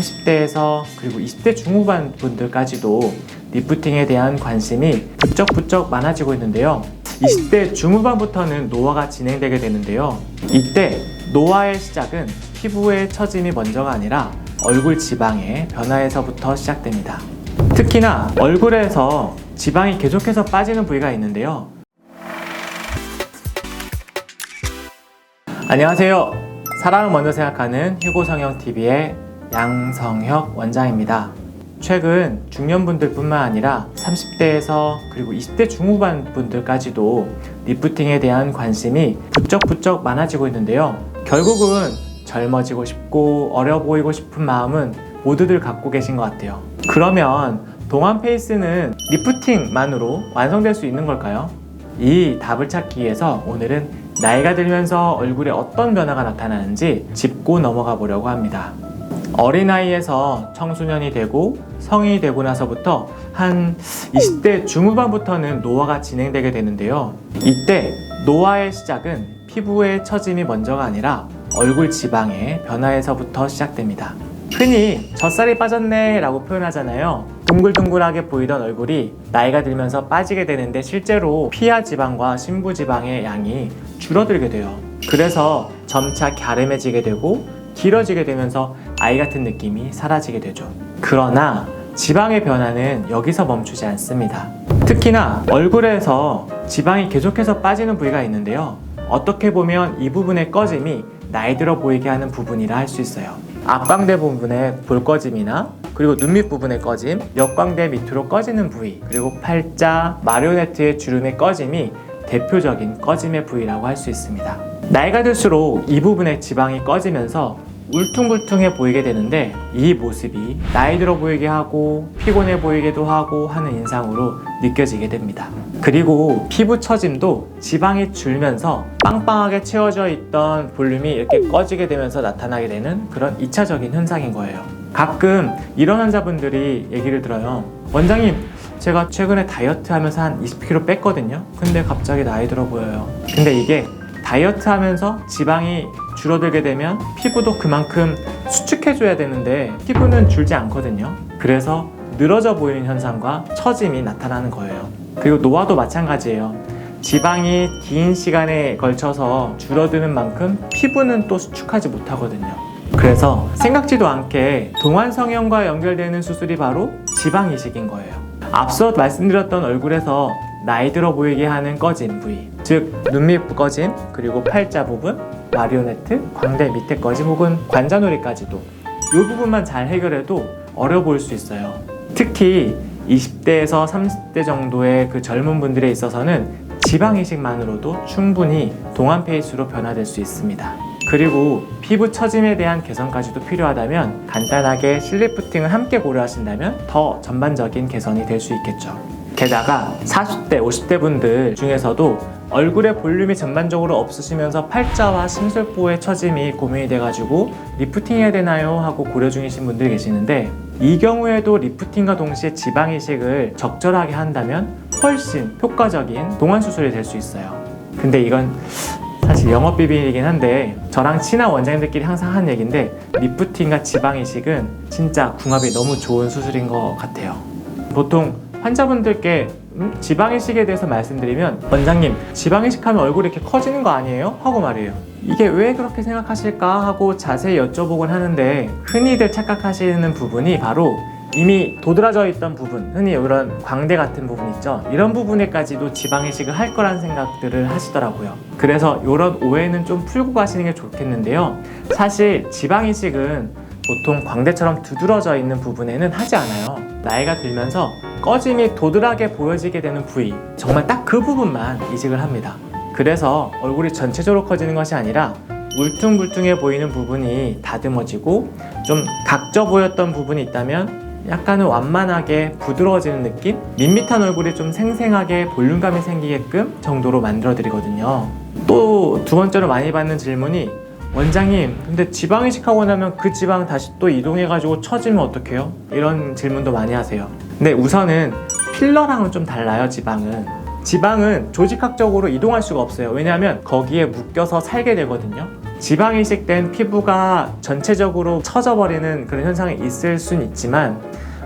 30대에서 그리고 20대 중후반 분들까지도 리프팅에 대한 관심이 부쩍부쩍 많아지고 있는데요. 20대 중후반부터는 노화가 진행되게 되는데요. 이때 노화의 시작은 피부의 처짐이 먼저가 아니라 얼굴 지방의 변화에서부터 시작됩니다. 특히나 얼굴에서 지방이 계속해서 빠지는 부위가 있는데요. 안녕하세요. 사람을 먼저 생각하는 휴고성형TV의 양성혁 원장입니다. 최근 중년분들 뿐만 아니라 30대에서 그리고 20대 중후반 분들까지도 리프팅에 대한 관심이 부쩍부쩍 많아지고 있는데요. 결국은 젊어지고 싶고 어려 보이고 싶은 마음은 모두들 갖고 계신 것 같아요. 그러면 동안 페이스는 리프팅만으로 완성될 수 있는 걸까요? 이 답을 찾기 위해서 오늘은 나이가 들면서 얼굴에 어떤 변화가 나타나는지 짚고 넘어가 보려고 합니다. 어린아이에서 청소년이 되고 성인이 되고 나서부터 한 20대 중후반부터는 노화가 진행되게 되는데요. 이때 노화의 시작은 피부의 처짐이 먼저가 아니라 얼굴 지방의 변화에서부터 시작됩니다. 흔히 젖살이 빠졌네 라고 표현하잖아요. 둥글둥글하게 보이던 얼굴이 나이가 들면서 빠지게 되는데 실제로 피하 지방과 심부 지방의 양이 줄어들게 돼요. 그래서 점차 갸름해지게 되고 길어지게 되면서 아이 같은 느낌이 사라지게 되죠. 그러나 지방의 변화는 여기서 멈추지 않습니다. 특히나 얼굴에서 지방이 계속해서 빠지는 부위가 있는데요. 어떻게 보면 이 부분의 꺼짐이 나이 들어 보이게 하는 부분이라 할 수 있어요. 앞광대 부분의 볼꺼짐이나 그리고 눈 밑 부분의 꺼짐, 역광대 밑으로 꺼지는 부위, 그리고 팔자, 마리오네트의 주름의 꺼짐이 대표적인 꺼짐의 부위라고 할 수 있습니다. 나이가 들수록 이 부분의 지방이 꺼지면서 울퉁불퉁해 보이게 되는데 이 모습이 나이 들어 보이게 하고 피곤해 보이기도 하고 하는 인상으로 느껴지게 됩니다. 그리고 피부 처짐도 지방이 줄면서 빵빵하게 채워져 있던 볼륨이 이렇게 꺼지게 되면서 나타나게 되는 그런 2차적인 현상인 거예요. 가끔 이런 환자분들이 얘기를 들어요. 원장님, 제가 최근에 다이어트 하면서 한 20kg 뺐거든요. 근데 갑자기 나이 들어 보여요. 근데 이게 다이어트 하면서 지방이 줄어들게 되면 피부도 그만큼 수축해줘야 되는데 피부는 줄지 않거든요. 그래서 늘어져 보이는 현상과 처짐이 나타나는 거예요. 그리고 노화도 마찬가지예요. 지방이 긴 시간에 걸쳐서 줄어드는 만큼 피부는 또 수축하지 못하거든요. 그래서 생각지도 않게 동안성형과 연결되는 수술이 바로 지방 이식인 거예요. 앞서 말씀드렸던 얼굴에서 나이 들어 보이게 하는 꺼짐 부위, 즉 눈밑 꺼짐, 그리고 팔자 부분, 마리오네트, 광대 밑에 꺼짐 혹은 관자놀이까지도 이 부분만 잘 해결해도 어려 보일 수 있어요. 특히 20대에서 30대 정도의 그 젊은 분들에 있어서는 지방 이식만으로도 충분히 동안 페이스로 변화될 수 있습니다. 그리고 피부 처짐에 대한 개선까지도 필요하다면 간단하게 실리프팅을 함께 고려하신다면 더 전반적인 개선이 될 수 있겠죠. 게다가 40대, 50대 분들 중에서도 얼굴에 볼륨이 전반적으로 없으시면서 팔자와 심술보의 처짐이 고민이 돼가지고 리프팅 해야 되나요? 하고 고려 중이신 분들이 계시는데 이 경우에도 리프팅과 동시에 지방 이식을 적절하게 한다면 훨씬 효과적인 동안 수술이 될 수 있어요. 근데 이건 사실 영업 비밀이긴 한데 저랑 친한 원장님들끼리 항상 하는 얘기인데 리프팅과 지방 이식은 진짜 궁합이 너무 좋은 수술인 것 같아요. 보통 환자분들께 지방 이식에 대해서 말씀드리면 원장님, 지방 이식하면 얼굴이 이렇게 커지는 거 아니에요? 하고 말해요. 이게 왜 그렇게 생각하실까 하고 자세히 여쭤보곤 하는데 흔히들 착각하시는 부분이 바로 이미 도드라져 있던 부분, 흔히 이런 광대 같은 부분 있죠. 이런 부분에까지도 지방 이식을 할 거라는 생각들을 하시더라고요. 그래서 이런 오해는 좀 풀고 가시는 게 좋겠는데요. 사실 지방 이식은 보통 광대처럼 두드러져 있는 부분에는 하지 않아요. 나이가 들면서 꺼짐이 도드라게 보여지게 되는 부위, 정말 딱 그 부분만 이식을 합니다. 그래서 얼굴이 전체적으로 커지는 것이 아니라 울퉁불퉁해 보이는 부분이 다듬어지고 좀 각져 보였던 부분이 있다면 약간은 완만하게 부드러워지는 느낌? 밋밋한 얼굴이 좀 생생하게 볼륨감이 생기게끔 정도로 만들어 드리거든요. 또 두 번째로 많이 받는 질문이 원장님, 근데 지방 이식하고 나면 그 지방 다시 또 이동해가지고 처지면 어떡해요? 이런 질문도 많이 하세요. 근데 우선은 필러랑은 좀 달라요. 지방은 조직학적으로 이동할 수가 없어요. 왜냐하면 거기에 묶여서 살게 되거든요. 지방 이식된 피부가 전체적으로 처져버리는 그런 현상이 있을 순 있지만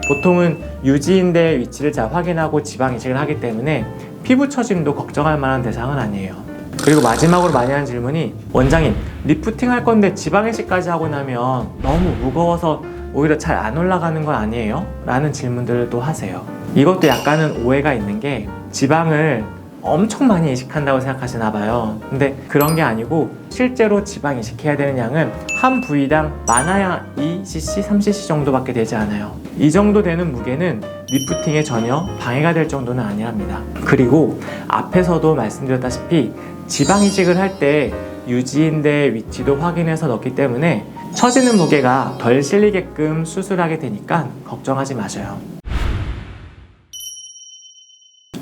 보통은 유지인대의 위치를 잘 확인하고 지방 이식을 하기 때문에 피부 처짐도 걱정할 만한 대상은 아니에요. 그리고 마지막으로 많이 하는 질문이 원장님, 리프팅 할 건데 지방 이식까지 하고 나면 너무 무거워서 오히려 잘 안 올라가는 건 아니에요? 라는 질문들도 하세요. 이것도 약간은 오해가 있는 게 지방을 엄청 많이 이식한다고 생각하시나 봐요. 근데 그런 게 아니고 실제로 지방 이식해야 되는 양은 한 부위당 많아야 2cc, 3cc 정도밖에 되지 않아요. 이 정도 되는 무게는 리프팅에 전혀 방해가 될 정도는 아니랍니다. 그리고 앞에서도 말씀드렸다시피 지방 이식을 할 때 유지인대의 위치도 확인해서 넣기 때문에 처지는 무게가 덜 실리게끔 수술하게 되니까 걱정하지 마셔요.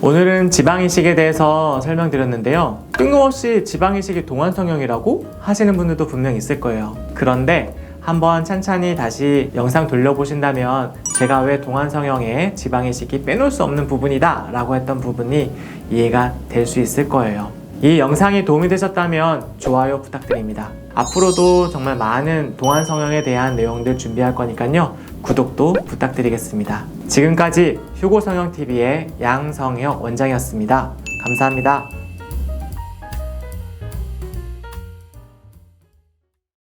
오늘은 지방이식에 대해서 설명드렸는데요. 뜬금없이 지방이식이 동안성형이라고 하시는 분들도 분명 있을 거예요. 그런데 한번 찬찬히 다시 영상 돌려보신다면 제가 왜 동안성형에 지방이식이 빼놓을 수 없는 부분이다 라고 했던 부분이 이해가 될 수 있을 거예요. 이 영상이 도움이 되셨다면 좋아요 부탁드립니다. 앞으로도 정말 많은 동안성형에 대한 내용들 준비할 거니까요. 구독도 부탁드리겠습니다. 지금까지 휴고성형TV의 양성혁 원장이었습니다. 감사합니다.